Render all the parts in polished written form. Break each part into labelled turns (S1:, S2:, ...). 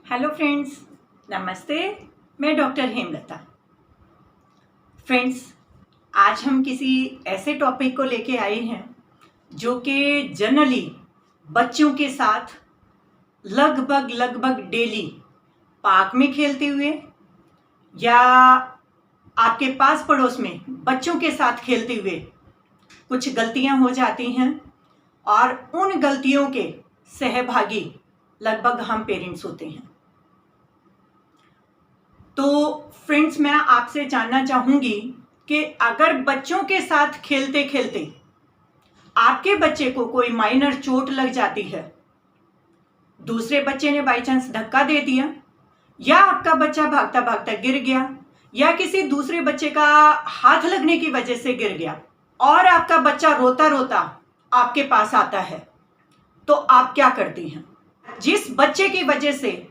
S1: Hello friends, नमस्ते। मैं doctor Hemlata. Friends, आज हम किसी ऐसे टॉपिक को लेके आए हैं जो कि जनरली बच्चों के साथ लगभग डेली पार्क में खेलते हुए या आपके पास पड़ोस में बच्चों के साथ खेलते हुए कुछ गलतियां हो जाती हैं और उन गलतियों के सहभागी लगभग हम पेरेंट्स होते हैं। तो फ्रेंड्स, मैं आपसे जानना चाहूंगी कि अगर बच्चों के साथ खेलते खेलते आपके बच्चे को कोई माइनर चोट लग जाती है, दूसरे बच्चे ने बाई चांस धक्का दे दिया या आपका बच्चा भागता भागता गिर गया या किसी दूसरे बच्चे का हाथ लगने की वजह से गिर गया और आपका बच्चा रोता रोता आपके पास आता है, तो आप क्या करती हैं? जिस बच्चे की वजह से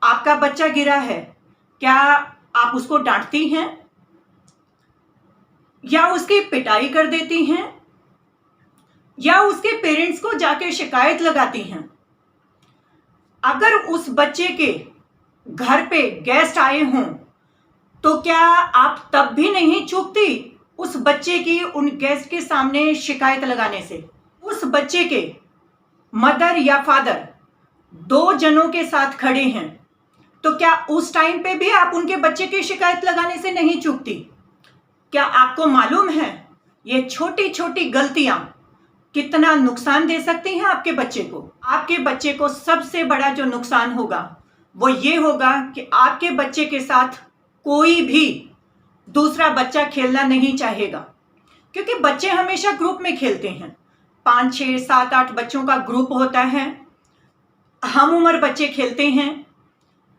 S1: आपका बच्चा गिरा है, क्या आप उसको डांटती हैं या उसकी पिटाई कर देती हैं या उसके पेरेंट्स को जाके शिकायत लगाती हैं? अगर उस बच्चे के घर पे गेस्ट आए हों तो क्या आप तब भी नहीं चूकती उस बच्चे की उन गेस्ट के सामने शिकायत लगाने से? उस बच्चे के मदर या फादर दो जनों के साथ खड़े हैं तो क्या उस टाइम पे भी आप उनके बच्चे की शिकायत लगाने से नहीं चूकती? क्या आपको मालूम है ये छोटी छोटी गलतियां कितना नुकसान दे सकती हैं आपके बच्चे को? आपके बच्चे को सबसे बड़ा जो नुकसान होगा वो ये होगा कि आपके बच्चे के साथ कोई भी दूसरा बच्चा खेलना नहीं चाहेगा, क्योंकि बच्चे हमेशा ग्रुप में खेलते हैं। 5, 6, 7, 8 बच्चों का ग्रुप होता है। हम उम्र बच्चे खेलते हैं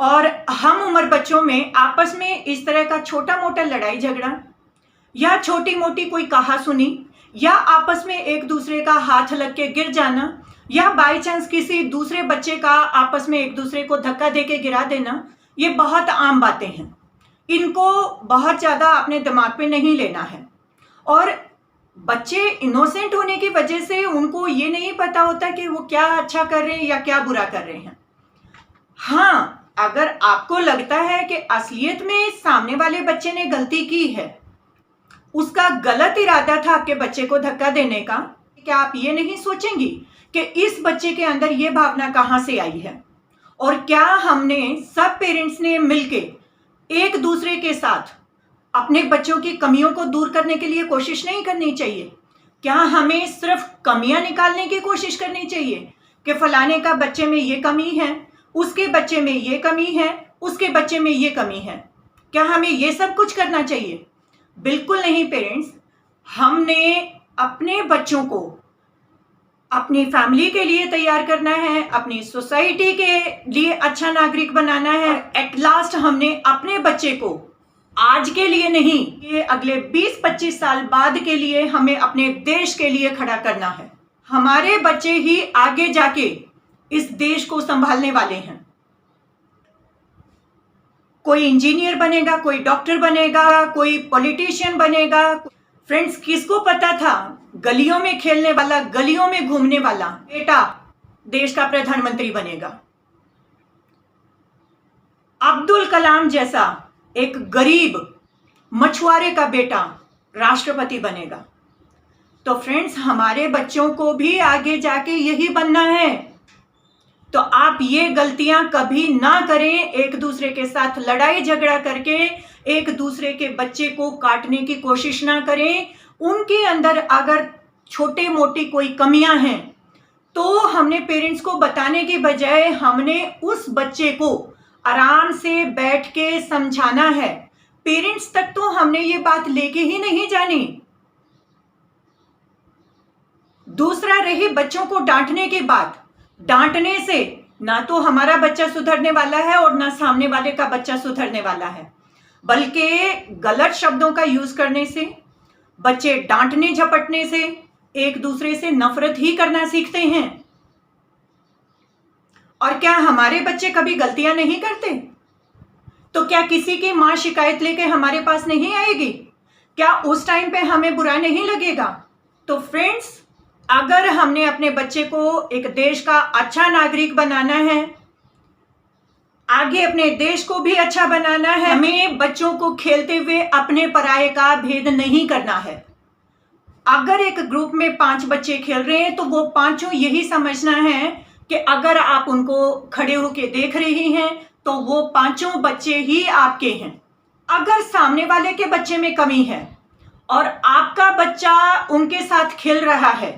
S1: और हम उम्र बच्चों में आपस में इस तरह का छोटा मोटा लड़ाई झगड़ा या छोटी मोटी कोई कहा सुनी या आपस में एक दूसरे का हाथ लग के गिर जाना या बाय चांस किसी दूसरे बच्चे का आपस में एक दूसरे को धक्का दे के गिरा देना, ये बहुत आम बातें हैं। इनको बहुत ज़्यादा अपने दिमाग पे नहीं लेना है। और बच्चे इनोसेंट होने की वजह से उनको ये नहीं पता होता कि वो क्या अच्छा कर रहे हैं या क्या बुरा कर रहे हैं। हाँ, अगर आपको लगता है कि असलियत में सामने वाले बच्चे ने गलती की है, उसका गलत इरादा था आपके बच्चे को धक्का देने का, क्या आप ये नहीं सोचेंगी कि इस बच्चे के अंदर ये भावना कहाँ से आई है? और क्या हमने सब पेरेंट्स ने मिलके एक दूसरे के साथ अपने बच्चों की कमियों को दूर करने के लिए कोशिश नहीं करनी चाहिए? क्या हमें सिर्फ कमियां निकालने की कोशिश करनी चाहिए कि फलाने का बच्चे में ये कमी है, उसके बच्चे में ये कमी है, उसके बच्चे में ये कमी है? क्या हमें ये सब कुछ करना चाहिए? बिल्कुल नहीं पेरेंट्स। हमने अपने बच्चों को अपनी फैमिली के लिए तैयार करना है, अपनी सोसाइटी के लिए अच्छा नागरिक बनाना है। एट लास्ट हमने अपने बच्चे को आज के लिए नहीं, ये अगले 20-25 साल बाद के लिए हमें अपने देश के लिए खड़ा करना है। हमारे बच्चे ही आगे जाके इस देश को संभालने वाले हैं। कोई इंजीनियर बनेगा, कोई डॉक्टर बनेगा, कोई पॉलिटिशियन बनेगा। फ्रेंड्स, किसको पता था गलियों में खेलने वाला, गलियों में घूमने वाला बेटा देश का प्रधानमंत्री बनेगा? अब्दुल कलाम जैसा एक गरीब मछुआरे का बेटा राष्ट्रपति बनेगा। तो फ्रेंड्स, हमारे बच्चों को भी आगे जाके यही बनना है। तो आप ये गलतियां कभी ना करें, एक दूसरे के साथ लड़ाई झगड़ा करके एक दूसरे के बच्चे को काटने की कोशिश ना करें। उनके अंदर अगर छोटे मोटी कोई कमियां हैं तो हमने पेरेंट्स को बताने के बजाय हमने उस बच्चे को आराम से बैठ के समझाना है। पेरेंट्स तक तो हमने ये बात लेके ही नहीं जानी। दूसरा, रही बच्चों को डांटने की बात, डांटने से ना तो हमारा बच्चा सुधरने वाला है और ना सामने वाले का बच्चा सुधरने वाला है, बल्कि गलत शब्दों का यूज करने से, बच्चे डांटने झपटने से एक दूसरे से नफरत ही करना सीखते हैं। और क्या हमारे बच्चे कभी गलतियां नहीं करते? तो क्या किसी की मां शिकायत लेके हमारे पास नहीं आएगी? क्या उस टाइम पे हमें बुरा नहीं लगेगा? तो फ्रेंड्स, अगर हमने अपने बच्चे को एक देश का अच्छा नागरिक बनाना है, आगे अपने देश को भी अच्छा बनाना है। हमें बच्चों को खेलते हुए अपने पराये का भेद नहीं करना है। अगर एक ग्रुप में 5 बच्चे खेल रहे हैं तो वो पांचों यही समझना है कि अगर आप उनको खड़े होके देख रही हैं तो वो पांचों बच्चे ही आपके हैं। अगर सामने वाले के बच्चे में कमी है और आपका बच्चा उनके साथ खेल रहा है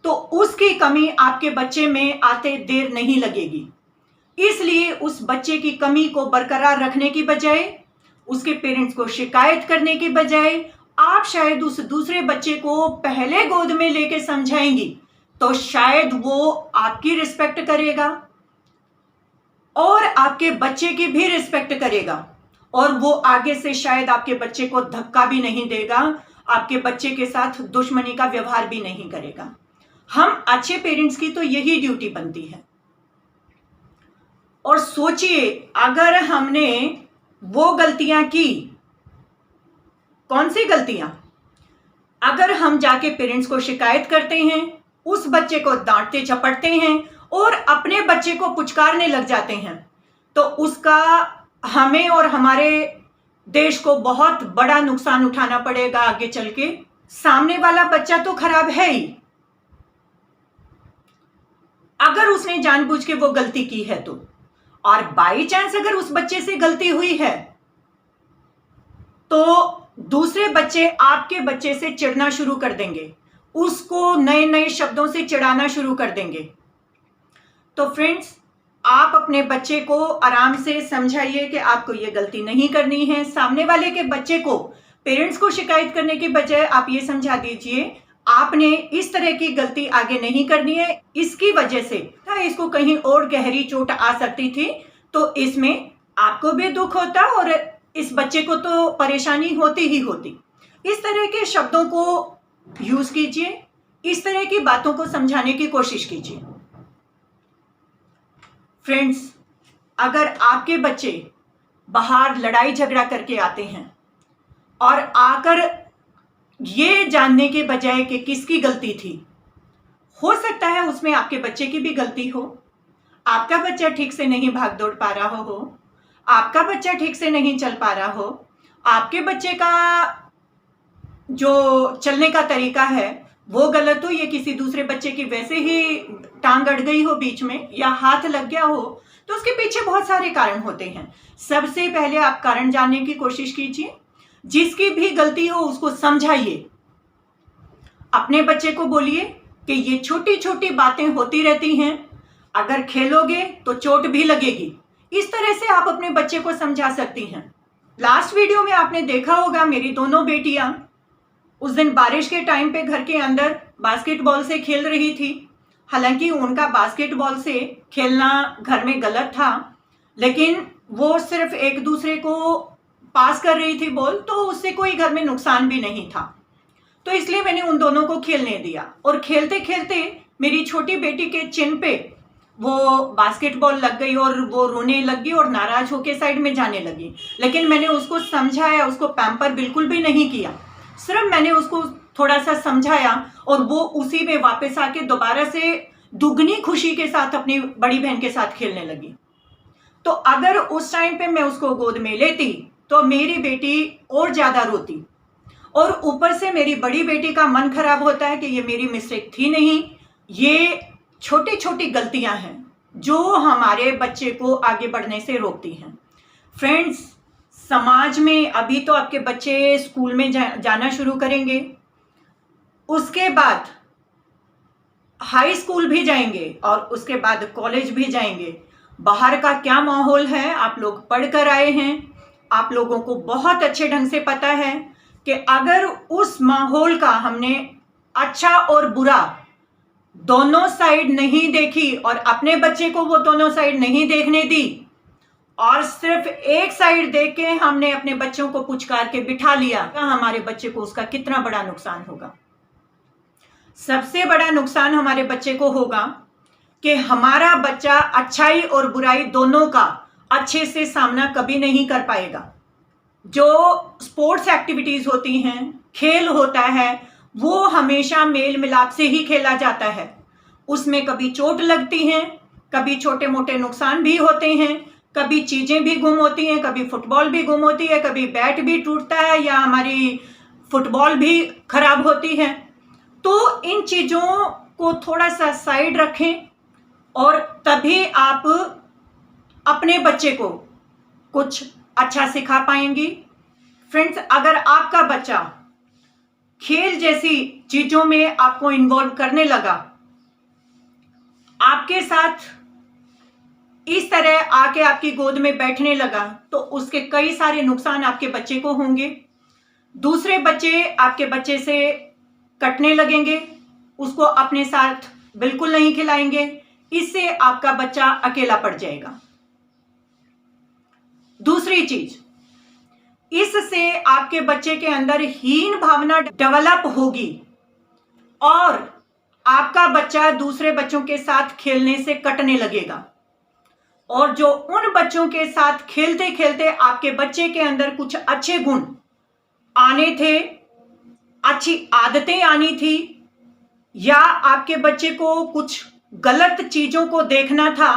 S1: तो उसकी कमी आपके बच्चे में आते देर नहीं लगेगी। इसलिए उस बच्चे की कमी को बरकरार रखने की बजाय, उसके पेरेंट्स को शिकायत करने की बजाय, आप शायद उस दूसरे बच्चे को पहले गोद में लेके समझाएंगी तो शायद वो आपकी रिस्पेक्ट करेगा और आपके बच्चे की भी रिस्पेक्ट करेगा, और वो आगे से शायद आपके बच्चे को धक्का भी नहीं देगा, आपके बच्चे के साथ दुश्मनी का व्यवहार भी नहीं करेगा। हम अच्छे पेरेंट्स की तो यही ड्यूटी बनती है। और सोचिए, अगर हमने वो गलतियां की, कौन सी गलतियां? अगर हम जाके पेरेंट्स को शिकायत करते हैं, उस बच्चे को डांटते झपटते हैं और अपने बच्चे को पुचकारने लग जाते हैं, तो उसका हमें और हमारे देश को बहुत बड़ा नुकसान उठाना पड़ेगा आगे चल के। सामने वाला बच्चा तो खराब है ही, अगर उसने जानबूझ के वो गलती की है तो, और बाई चांस अगर उस बच्चे से गलती हुई है तो दूसरे बच्चे आपके बच्चे से चिढ़ना शुरू कर देंगे, उसको नए नए शब्दों से चिढ़ाना शुरू कर देंगे। तो फ्रेंड्स, आप अपने बच्चे को आराम से समझाइए कि आपको ये गलती नहीं करनी है। सामने वाले के बच्चे को पेरेंट्स को शिकायत करने की बजाय आप ये समझा दीजिए आपने इस तरह की गलती आगे नहीं करनी है, इसकी वजह से इसको कहीं और गहरी चोट आ सकती थी, तो इसमें आपको भी दुख होता और इस बच्चे को तो परेशानी होती ही होती। इस तरह के शब्दों को यूज कीजिए, इस तरह की बातों को समझाने की कोशिश कीजिए। फ्रेंड्स, अगर आपके बच्चे बाहर लड़ाई झगड़ा करके आते हैं और आकर ये जानने के बजाय कि किसकी गलती थी, हो सकता है उसमें आपके बच्चे की भी गलती हो, आपका बच्चा ठीक से नहीं भाग दौड़ पा रहा हो, आपका बच्चा ठीक से नहीं चल पा रहा हो, आपके बच्चे का जो चलने का तरीका है वो गलत हो, या किसी दूसरे बच्चे की वैसे ही टांग अड़ गई हो बीच में, या हाथ लग गया हो, तो उसके पीछे बहुत सारे कारण होते हैं। सबसे पहले आप कारण जानने की कोशिश कीजिए, जिसकी भी गलती हो उसको समझाइए, अपने बच्चे को बोलिए कि ये छोटी छोटी बातें होती रहती हैं, अगर खेलोगे तो चोट भी लगेगी। इस तरह से आप अपने बच्चे को समझा सकती हैं। लास्ट वीडियो में आपने देखा होगा मेरी दोनों बेटियां उस दिन बारिश के टाइम पे घर के अंदर बास्केटबॉल से खेल रही थी। हालांकि उनका बास्केटबॉल से खेलना घर में गलत था, लेकिन वो सिर्फ एक दूसरे को पास कर रही थी बॉल, तो उससे कोई घर में नुकसान भी नहीं था, तो इसलिए मैंने उन दोनों को खेलने दिया। और खेलते खेलते मेरी छोटी बेटी के चिन पे वो बास्केटबॉल लग गई और वो रोने लगी और नाराज होकर साइड में जाने लगी। लेकिन मैंने उसको समझाया, उसको पैम्पर बिल्कुल भी नहीं किया, सिर्फ मैंने उसको थोड़ा सा समझाया और वो उसी में वापस आके दोबारा से दुगनी खुशी के साथ अपनी बड़ी बहन के साथ खेलने लगी। तो अगर उस टाइम पे मैं उसको गोद में लेती तो मेरी बेटी और ज्यादा रोती, और ऊपर से मेरी बड़ी बेटी का मन खराब होता है कि ये मेरी मिस्टेक थी नहीं, ये छोटी छोटी गलतियां हैं जो हमारे बच्चे को आगे बढ़ने से रोकती हैं। फ्रेंड्स, समाज में अभी तो आपके बच्चे स्कूल में जाना शुरू करेंगे, उसके बाद हाई स्कूल भी जाएंगे और उसके बाद कॉलेज भी जाएंगे। बाहर का क्या माहौल है आप लोग पढ़ कर आए हैं, आप लोगों को बहुत अच्छे ढंग से पता है कि अगर उस माहौल का हमने अच्छा और बुरा दोनों साइड नहीं देखी और अपने बच्चे को वो दोनों साइड नहीं देखने दी और सिर्फ एक साइड देख के हमने अपने बच्चों को पुचकार के बिठा लिया, हमारे बच्चे को उसका कितना बड़ा नुकसान होगा। सबसे बड़ा नुकसान हमारे बच्चे को होगा कि हमारा बच्चा अच्छाई और बुराई दोनों का अच्छे से सामना कभी नहीं कर पाएगा। जो स्पोर्ट्स एक्टिविटीज होती हैं, खेल होता है, वो हमेशा मेल मिलाप से ही खेला जाता है। उसमें कभी चोट लगती है, कभी छोटे मोटे नुकसान भी होते हैं, कभी चीज़ें भी गुम होती हैं, कभी फुटबॉल भी गुम होती है, कभी बैट भी टूटता है या हमारी फुटबॉल भी खराब होती है। तो इन चीज़ों को थोड़ा सा साइड रखें और तभी आप अपने बच्चे को कुछ अच्छा सिखा पाएंगी। फ्रेंड्स, अगर आपका बच्चा खेल जैसी चीज़ों में आपको इन्वॉल्व करने लगा, आपके साथ इस तरह आके आपकी गोद में बैठने लगा, तो उसके कई सारे नुकसान आपके बच्चे को होंगे। दूसरे बच्चे आपके बच्चे से कटने लगेंगे, उसको अपने साथ बिल्कुल नहीं खिलाएंगे, इससे आपका बच्चा अकेला पड़ जाएगा। दूसरी चीज, इससे आपके बच्चे के अंदर हीन भावना डेवलप होगी और आपका बच्चा दूसरे बच्चों के साथ खेलने से कटने लगेगा। और जो उन बच्चों के साथ खेलते खेलते आपके बच्चे के अंदर कुछ अच्छे गुण आने थे, अच्छी आदतें आनी थी, या आपके बच्चे को कुछ गलत चीजों को देखना था,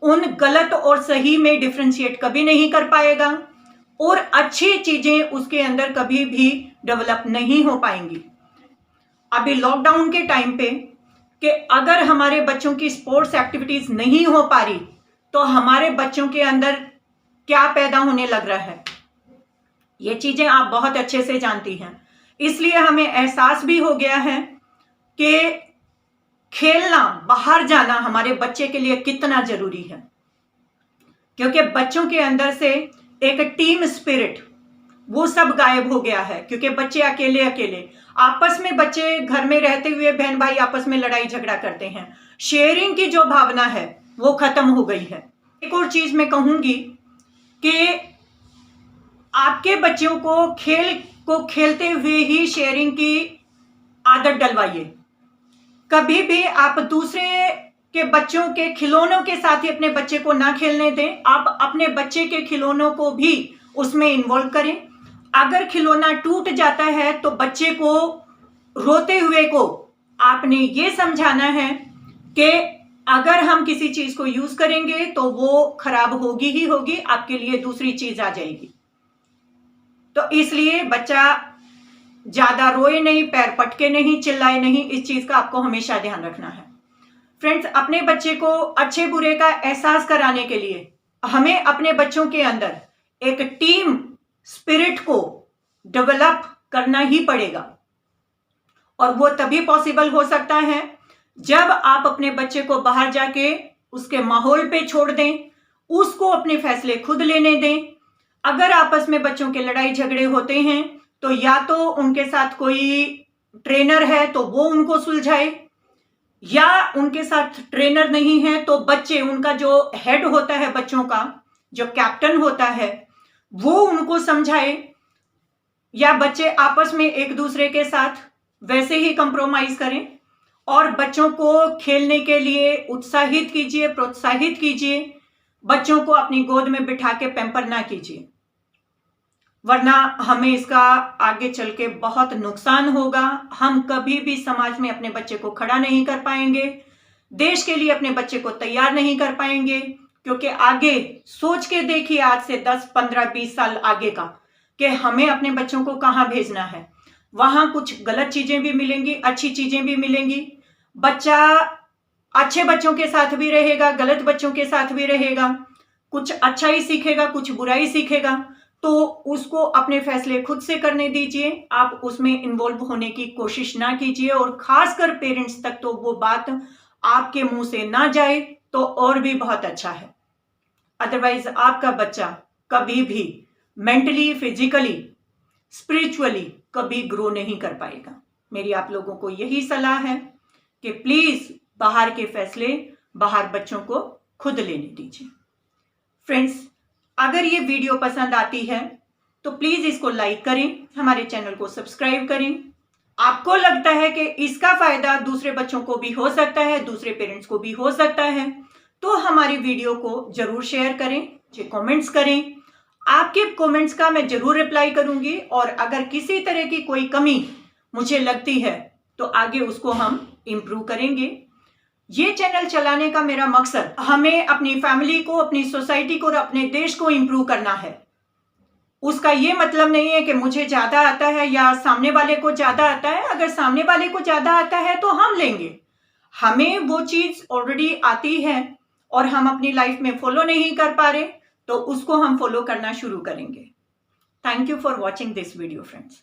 S1: उन गलत और सही में डिफरेंशिएट कभी नहीं कर पाएगा और अच्छी चीजें उसके अंदर कभी भी डेवलप नहीं हो पाएंगी। अभी लॉकडाउन के टाइम पे कि अगर हमारे बच्चों की स्पोर्ट्स एक्टिविटीज नहीं हो पा रही तो हमारे बच्चों के अंदर क्या पैदा होने लग रहा है, ये चीजें आप बहुत अच्छे से जानती हैं। इसलिए हमें एहसास भी हो गया है कि खेलना, बाहर जाना हमारे बच्चे के लिए कितना जरूरी है, क्योंकि बच्चों के अंदर से एक टीम स्पिरिट वो सब गायब हो गया है। क्योंकि बच्चे अकेले अकेले आपस में, बच्चे घर में रहते हुए बहन भाई आपस में लड़ाई झगड़ा करते हैं, शेयरिंग की जो भावना है वो खत्म हो गई है। एक और चीज मैं कहूंगी कि आपके बच्चों को खेल को खेलते हुए ही शेयरिंग की आदत डलवाइए। कभी भी आप दूसरे के बच्चों के खिलौनों के साथ ही अपने बच्चे को ना खेलने दें। आप अपने बच्चे के खिलौनों को भी उसमें इन्वॉल्व करें। अगर खिलौना टूट जाता है तो बच्चे को रोते हुए को आपने ये समझाना है कि अगर हम किसी चीज को यूज करेंगे तो वो खराब होगी ही होगी, आपके लिए दूसरी चीज आ जाएगी। तो इसलिए बच्चा ज्यादा रोए नहीं, पैर पटके नहीं, चिल्लाए नहीं, इस चीज का आपको हमेशा ध्यान रखना है। फ्रेंड्स, अपने बच्चे को अच्छे बुरे का एहसास कराने के लिए हमें अपने बच्चों के अंदर एक टीम स्पिरिट को डेवलप करना ही पड़ेगा और वो तभी पॉसिबल हो सकता है जब आप अपने बच्चे को बाहर जाके उसके माहौल पे छोड़ दें, उसको अपने फैसले खुद लेने दें। अगर आपस में बच्चों के लड़ाई झगड़े होते हैं तो या तो उनके साथ कोई ट्रेनर है तो वो उनको सुलझाए, या उनके साथ ट्रेनर नहीं है तो बच्चे, उनका जो हेड होता है बच्चों का, जो कैप्टन होता है, वो उनको समझाए, या बच्चे आपस में एक दूसरे के साथ वैसे ही कंप्रोमाइज करें और बच्चों को खेलने के लिए उत्साहित कीजिए, प्रोत्साहित कीजिए। बच्चों को अपनी गोद में बिठा के पैम्पर ना कीजिए, वरना हमें इसका आगे चल के बहुत नुकसान होगा। हम कभी भी समाज में अपने बच्चे को खड़ा नहीं कर पाएंगे, देश के लिए अपने बच्चे को तैयार नहीं कर पाएंगे, क्योंकि आगे सोच के देखिए, आज से 10, 15, 20 साल आगे का, कि हमें अपने बच्चों को कहाँ भेजना है। वहां कुछ गलत चीजें भी मिलेंगी, अच्छी चीजें भी मिलेंगी। बच्चा अच्छे बच्चों के साथ भी रहेगा, गलत बच्चों के साथ भी रहेगा, कुछ अच्छा ही सीखेगा, कुछ बुरा ही सीखेगा। तो उसको अपने फैसले खुद से करने दीजिए, आप उसमें इन्वॉल्व होने की कोशिश ना कीजिए, और खासकर पेरेंट्स तक तो वो बात आपके मुंह से ना जाए तो और भी बहुत अच्छा है। अदरवाइज आपका बच्चा कभी भी मेंटली, फिजिकली, स्पिरिचुअली कभी ग्रो नहीं कर पाएगा। मेरी आप लोगों को यही सलाह है कि प्लीज बाहर के फैसले बाहर बच्चों को खुद लेने दीजिए। फ्रेंड्स, अगर ये वीडियो पसंद आती है तो प्लीज इसको लाइक करें, हमारे चैनल को सब्सक्राइब करें। आपको लगता है कि इसका फायदा दूसरे बच्चों को भी हो सकता है, दूसरे पेरेंट्स को भी हो सकता है, तो हमारी वीडियो को जरूर शेयर करें, कमेंट्स करें। आपके कमेंट्स का मैं जरूर रिप्लाई करूंगी, और अगर किसी तरह की कोई कमी मुझे लगती है तो आगे उसको हम इम्प्रूव करेंगे। ये चैनल चलाने का मेरा मकसद हमें अपनी फैमिली को, अपनी सोसाइटी को और अपने देश को इम्प्रूव करना है। उसका ये मतलब नहीं है कि मुझे ज़्यादा आता है या सामने वाले को ज़्यादा आता है। अगर सामने वाले को ज़्यादा आता है तो हम लेंगे, हमें वो चीज़ ऑलरेडी आती है और हम अपनी लाइफ में फॉलो नहीं कर पा रहे तो उसको हम फॉलो करना शुरू करेंगे। Thank you for watching this video friends.